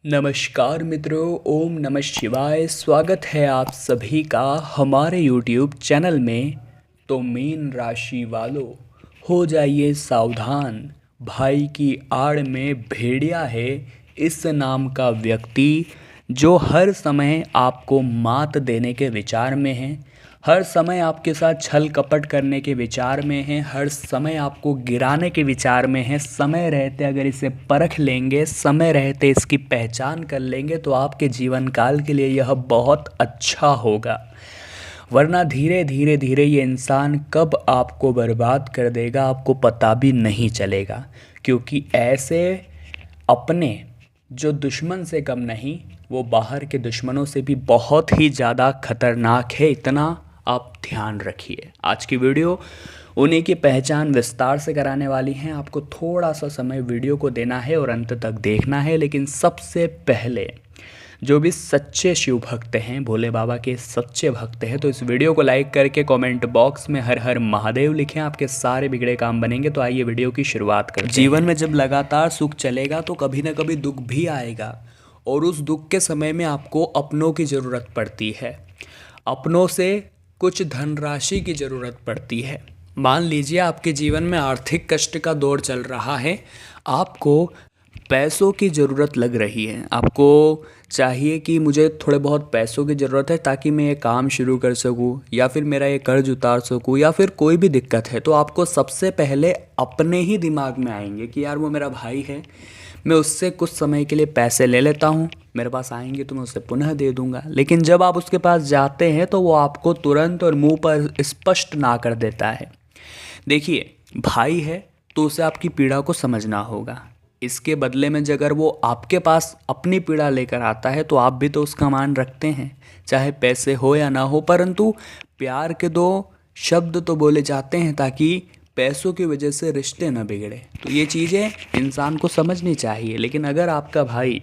नमस्कार मित्रों, ओम नमः शिवाय। स्वागत है आप सभी का हमारे YouTube चैनल में। तो मीन राशि वालों, हो जाइए सावधान। भाई की आड़ में भेड़िया है इस नाम का व्यक्ति, जो हर समय आपको मात देने के विचार में है, हर समय आपके साथ छल कपट करने के विचार में है, हर समय आपको गिराने के विचार में है। समय रहते अगर इसे परख लेंगे, समय रहते इसकी पहचान कर लेंगे तो आपके जीवन काल के लिए यह बहुत अच्छा होगा। वरना धीरे धीरे धीरे ये इंसान कब आपको बर्बाद कर देगा आपको पता भी नहीं चलेगा। क्योंकि ऐसे अपने जो दुश्मन से कम नहीं, वो बाहर के दुश्मनों से भी बहुत ही ज़्यादा खतरनाक है। इतना आप ध्यान रखिए। आज की वीडियो उन्हीं की पहचान विस्तार से कराने वाली हैं। आपको थोड़ा सा समय वीडियो को देना है और अंत तक देखना है। लेकिन सबसे पहले जो भी सच्चे शिव भक्त हैं, भोले बाबा के सच्चे भक्त हैं, तो इस वीडियो को लाइक करके कमेंट बॉक्स में हर हर महादेव लिखें। आपके सारे बिगड़े काम बनेंगे। तो आइए वीडियो की शुरुआत करते हैं। जीवन में जब लगातार सुख चलेगा तो कभी ना कभी दुख भी आएगा, और उस दुख के समय में आपको अपनों की ज़रूरत पड़ती है। अपनों से कुछ धनराशि की ज़रूरत पड़ती है। मान लीजिए आपके जीवन में आर्थिक कष्ट का दौर चल रहा है, आपको पैसों की ज़रूरत लग रही है। आपको चाहिए कि मुझे थोड़े बहुत पैसों की ज़रूरत है ताकि मैं ये काम शुरू कर सकूं, या फिर मेरा ये कर्ज उतार सकूं, या फिर कोई भी दिक्कत है, तो आपको सबसे पहले अपने ही दिमाग में आएंगे कि यार वो मेरा भाई है, मैं उससे कुछ समय के लिए पैसे ले लेता हूँ, मेरे पास आएंगे तो मैं उसे पुनः दे दूंगा। लेकिन जब आप उसके पास जाते हैं तो वो आपको तुरंत और मुंह पर स्पष्ट ना कर देता है। देखिए, भाई है तो उसे आपकी पीड़ा को समझना होगा। इसके बदले में अगर वो आपके पास अपनी पीड़ा लेकर आता है तो आप भी तो उसका मान रखते हैं, चाहे पैसे हो या ना हो। परंतु प्यार के दो शब्द तो बोले जाते हैं ताकि पैसों की वजह से रिश्ते न बिगड़े। तो ये चीज़ें इंसान को समझनी चाहिए। लेकिन अगर आपका भाई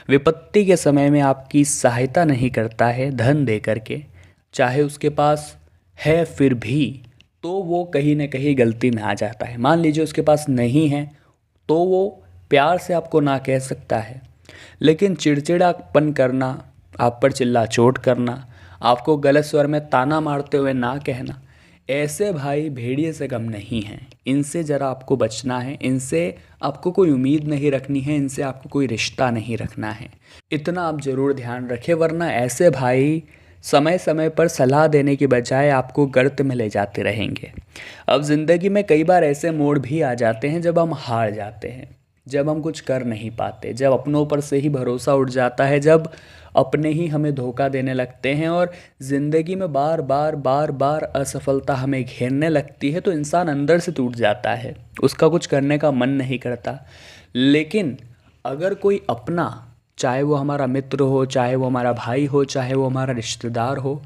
विपत्ति के समय में आपकी सहायता नहीं करता है धन दे करके, चाहे उसके पास है फिर भी, तो वो कहीं ना कहीं गलती में आ जाता है। मान लीजिए उसके पास नहीं है तो वो प्यार से आपको ना कह सकता है, लेकिन चिड़चिड़ापन करना, आप पर चिल्ला चोट करना, आपको गलत स्वर में ताना मारते हुए ना कहना, ऐसे भाई भेड़िए से कम नहीं हैं। इनसे ज़रा आपको बचना है। इनसे आपको कोई उम्मीद नहीं रखनी है, इनसे आपको कोई रिश्ता नहीं रखना है। इतना आप ज़रूर ध्यान रखें, वरना ऐसे भाई समय समय पर सलाह देने की बजाय आपको गर्त में ले जाते रहेंगे। अब ज़िंदगी में कई बार ऐसे मोड़ भी आ जाते हैं जब हम हार जाते हैं, जब हम कुछ कर नहीं पाते, जब अपनों पर से ही भरोसा उठ जाता है, जब अपने ही हमें धोखा देने लगते हैं और ज़िंदगी में बार बार बार बार असफलता हमें घेरने लगती है, तो इंसान अंदर से टूट जाता है, उसका कुछ करने का मन नहीं करता। लेकिन अगर कोई अपना, चाहे वो हमारा मित्र हो, चाहे वो हमारा भाई हो, चाहे वो हमारा रिश्तेदार हो,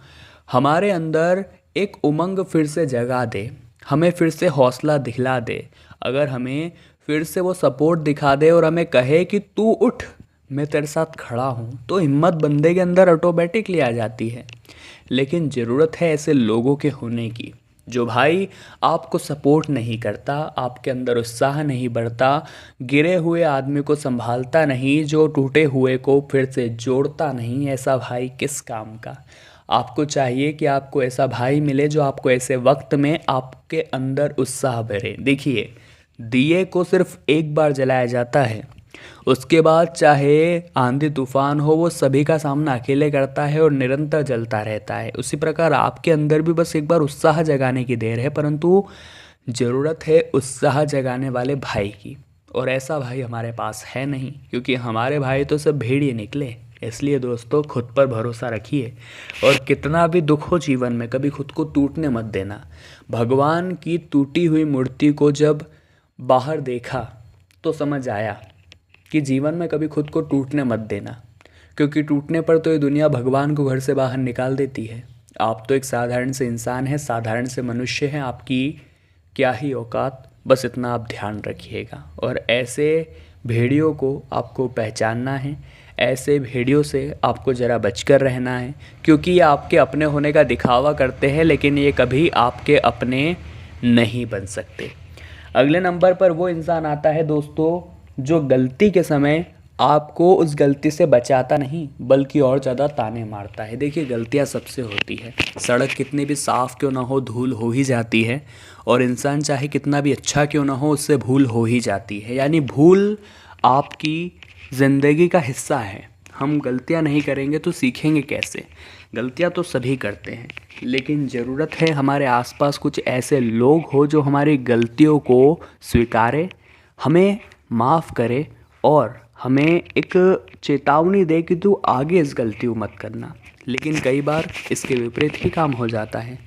हमारे अंदर एक उमंग फिर से जगा दे, हमें फिर से हौसला दिला दे, अगर हमें फिर से वो सपोर्ट दिखा दे और हमें कहे कि तू उठ, मैं तेरे साथ खड़ा हूँ, तो हिम्मत बंदे के अंदर ऑटोमेटिकली आ जाती है। लेकिन ज़रूरत है ऐसे लोगों के होने की, जो भाई आपको सपोर्ट नहीं करता, आपके अंदर उत्साह नहीं बढ़ता, गिरे हुए आदमी को संभालता नहीं, जो टूटे हुए को फिर से जोड़ता नहीं। ऐसा भाई किस काम का। आपको चाहिए कि आपको ऐसा भाई मिले जो आपको ऐसे वक्त में आपके अंदर उत्साह भरे। देखिए, दिए को सिर्फ एक बार जलाया जाता है, उसके बाद चाहे आंधी तूफान हो, वो सभी का सामना अकेले करता है और निरंतर जलता रहता है। उसी प्रकार आपके अंदर भी बस एक बार उत्साह जगाने की देर है, परंतु ज़रूरत है उत्साह जगाने वाले भाई की। और ऐसा भाई हमारे पास है नहीं, क्योंकि हमारे भाई तो सब भेड़िए निकले। इसलिए दोस्तों, खुद पर भरोसा रखिए, और कितना भी दुख हो जीवन में, कभी खुद को टूटने मत देना। भगवान की टूटी हुई मूर्ति को जब बाहर देखा तो समझ आया कि जीवन में कभी खुद को टूटने मत देना, क्योंकि टूटने पर तो ये दुनिया भगवान को घर से बाहर निकाल देती है। आप तो एक साधारण से इंसान हैं, साधारण से मनुष्य हैं, आपकी क्या ही औकात। बस इतना आप ध्यान रखिएगा। और ऐसे भेड़ियों को आपको पहचानना है, ऐसे भेड़ियों से आपको ज़रा बचकर रहना है, क्योंकि ये आपके अपने होने का दिखावा करते हैं, लेकिन ये कभी आपके अपने नहीं बन सकते। अगले नंबर पर वो इंसान आता है दोस्तों, जो गलती के समय आपको उस गलती से बचाता नहीं बल्कि और ज़्यादा ताने मारता है। देखिए गलतियाँ सबसे होती है, सड़क कितनी भी साफ़ क्यों ना हो धूल हो ही जाती है, और इंसान चाहे कितना भी अच्छा क्यों ना हो उससे भूल हो ही जाती है। यानी भूल आपकी ज़िंदगी का हिस्सा है। हम गलतियाँ नहीं करेंगे तो सीखेंगे कैसे? गलतियाँ तो सभी करते हैं, लेकिन ज़रूरत है हमारे आसपास कुछ ऐसे लोग हो जो हमारी गलतियों को स्वीकारे, हमें माफ़ करे और हमें एक चेतावनी दे कि तू आगे इस गलती को मत करना। लेकिन कई बार इसके विपरीत ही काम हो जाता है।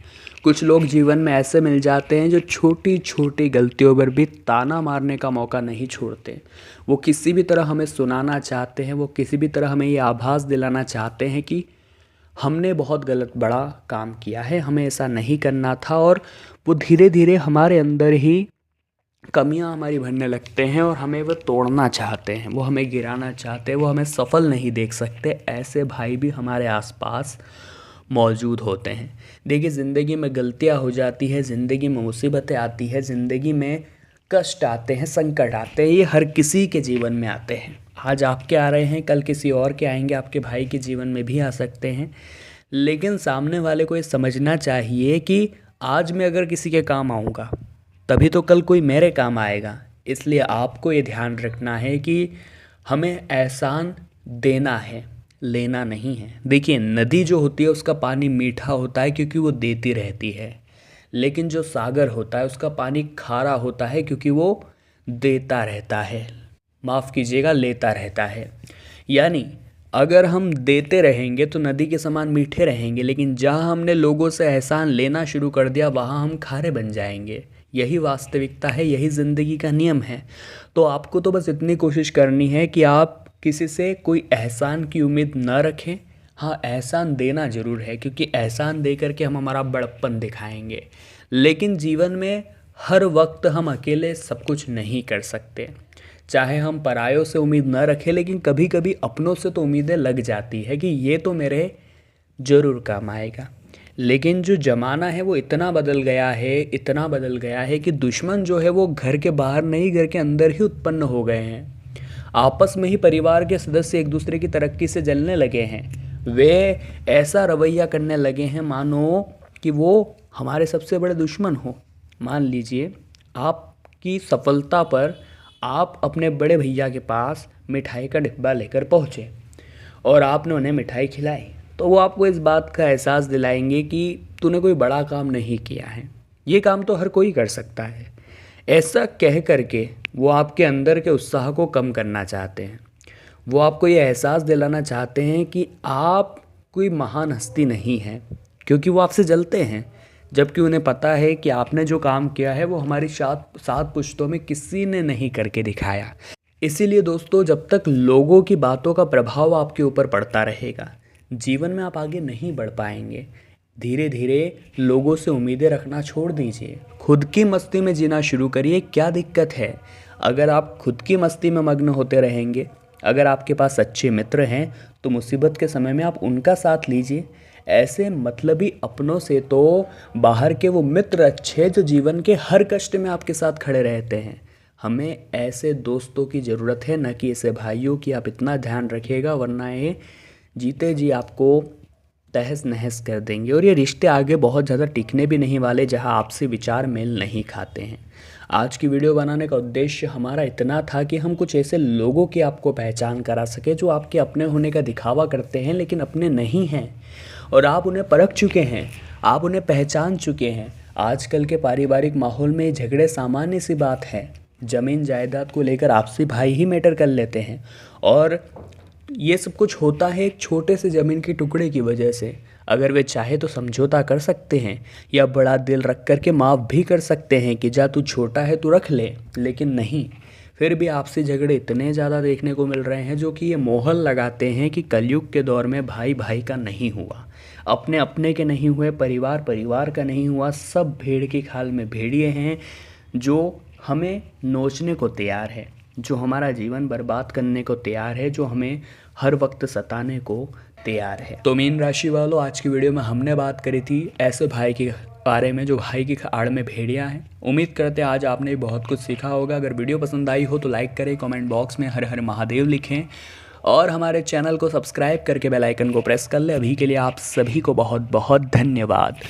कुछ लोग जीवन में ऐसे मिल जाते हैं जो छोटी छोटी गलतियों पर भी ताना मारने का मौका नहीं छोड़ते। वो किसी भी तरह हमें सुनाना चाहते हैं, वो किसी भी तरह हमें ये आभास दिलाना चाहते हैं कि हमने बहुत गलत बड़ा काम किया है, हमें ऐसा नहीं करना था। और वो धीरे धीरे हमारे अंदर ही कमियां हमारी भरने लगते हैं और हमें वो तोड़ना चाहते हैं, वो हमें गिराना चाहते हैं, वो हमें सफल नहीं देख सकते। ऐसे भाई भी हमारे आसपास मौजूद होते हैं। देखिए ज़िंदगी में गलतियां हो जाती है, ज़िंदगी में मुसीबतें आती है, ज़िंदगी में कष्ट आते हैं, संकट आते हैं, ये हर किसी के जीवन में आते हैं। आज आपके आ रहे हैं, कल किसी और के आएंगे, आपके भाई के जीवन में भी आ सकते हैं। लेकिन सामने वाले को ये समझना चाहिए कि आज मैं अगर किसी के काम आऊँगा तभी तो कल कोई मेरे काम आएगा। इसलिए आपको ये ध्यान रखना है कि हमें एहसान देना है, लेना नहीं है। देखिए नदी जो होती है उसका पानी मीठा होता है क्योंकि वो देती रहती है, लेकिन जो सागर होता है उसका पानी खारा होता है क्योंकि वो देता रहता है, माफ़ कीजिएगा लेता रहता है। यानी अगर हम देते रहेंगे तो नदी के समान मीठे रहेंगे, लेकिन जहाँ हमने लोगों से एहसान लेना शुरू कर दिया वहाँ हम खारे बन जाएंगे। यही वास्तविकता है, यही ज़िंदगी का नियम है। तो आपको तो बस इतनी कोशिश करनी है कि आप किसी से कोई एहसान की उम्मीद न रखें। हाँ एहसान देना ज़रूर है, क्योंकि एहसान दे करके हम हमारा बड़प्पन दिखाएंगे। लेकिन जीवन में हर वक्त हम अकेले सब कुछ नहीं कर सकते। चाहे हम परायों से उम्मीद न रखें, लेकिन कभी कभी अपनों से तो उम्मीदें लग जाती है कि ये तो मेरे ज़रूर काम आएगा। लेकिन जो ज़माना है वो इतना बदल गया है, इतना बदल गया है कि दुश्मन जो है वो घर के बाहर नहीं घर के अंदर ही उत्पन्न हो गए हैं। आपस में ही परिवार के सदस्य एक दूसरे की तरक्की से जलने लगे हैं। वे ऐसा रवैया करने लगे हैं मानो कि वो हमारे सबसे बड़े दुश्मन हो। मान लीजिए आपकी सफलता पर आप अपने बड़े भैया के पास मिठाई का डिब्बा लेकर पहुँचे और आपने उन्हें मिठाई खिलाई, तो वो आपको इस बात का एहसास दिलाएंगे कि तूने कोई बड़ा काम नहीं किया है, ये काम तो हर कोई कर सकता है। ऐसा कह करके वो आपके अंदर के उत्साह को कम करना चाहते हैं। वो आपको ये एहसास दिलाना चाहते हैं कि आप कोई महान हस्ती नहीं हैं, क्योंकि वो आपसे जलते हैं। जबकि उन्हें पता है कि आपने जो काम किया है वो हमारी सात पुश्तों में किसी ने नहीं करके दिखाया। इसीलिए दोस्तों जब तक लोगों की बातों का प्रभाव आपके ऊपर पड़ता रहेगा, जीवन में आप आगे नहीं बढ़ पाएंगे। धीरे धीरे लोगों से उम्मीदें रखना छोड़ दीजिए, खुद की मस्ती में जीना शुरू करिए। क्या दिक्कत है अगर आप खुद की मस्ती में मग्न होते रहेंगे? अगर आपके पास अच्छे मित्र हैं तो मुसीबत के समय में आप उनका साथ लीजिए। ऐसे मतलबी अपनों से तो बाहर के वो मित्र अच्छे जो जीवन के हर कष्ट में आपके साथ खड़े रहते हैं। हमें ऐसे दोस्तों की ज़रूरत है, न कि ऐसे भाइयों की। आप इतना ध्यान रखिएगा, वरना ये जीते जी आपको तहस नहस कर देंगे और ये रिश्ते आगे बहुत ज़्यादा टिकने भी नहीं वाले, जहां आपसे विचार मेल नहीं खाते हैं। आज की वीडियो बनाने का उद्देश्य हमारा इतना था कि हम कुछ ऐसे लोगों की आपको पहचान करा सके जो आपके अपने होने का दिखावा करते हैं लेकिन अपने नहीं हैं, और आप उन्हें परख चुके हैं, आप उन्हें पहचान चुके हैं। आजकल के पारिवारिक माहौल में झगड़े सामान्य सी बात है। ज़मीन जायदाद को लेकर आपसी भाई ही मैटर कर लेते हैं, और ये सब कुछ होता है एक छोटे से ज़मीन के टुकड़े की वजह से। अगर वे चाहे तो समझौता कर सकते हैं या बड़ा दिल रख कर के माफ़ भी कर सकते हैं कि जा तू छोटा है तू रख ले, लेकिन नहीं, फिर भी आपसी झगड़े इतने ज़्यादा देखने को मिल रहे हैं जो कि ये मोहर लगाते हैं कि कलयुग के दौर में भाई भाई का नहीं हुआ, अपने अपने के नहीं हुए, परिवार परिवार का नहीं हुआ। सब भेड़ की खाल में भेड़िए हैं जो हमें नोचने को तैयार है, जो हमारा जीवन बर्बाद करने को तैयार है, जो हमें हर वक्त सताने को तैयार है। तो मीन राशि वालों, आज की वीडियो में हमने बात करी थी ऐसे भाई की बारे में जो भाई की आड़ में भेड़िया है। उम्मीद करते हैं आज आपने बहुत कुछ सीखा होगा। अगर वीडियो पसंद आई हो तो लाइक करें, कमेंट बॉक्स में हर हर महादेव लिखें और हमारे चैनल को सब्सक्राइब करके बेल आइकन को प्रेस कर लें। अभी के लिए आप सभी को बहुत बहुत धन्यवाद।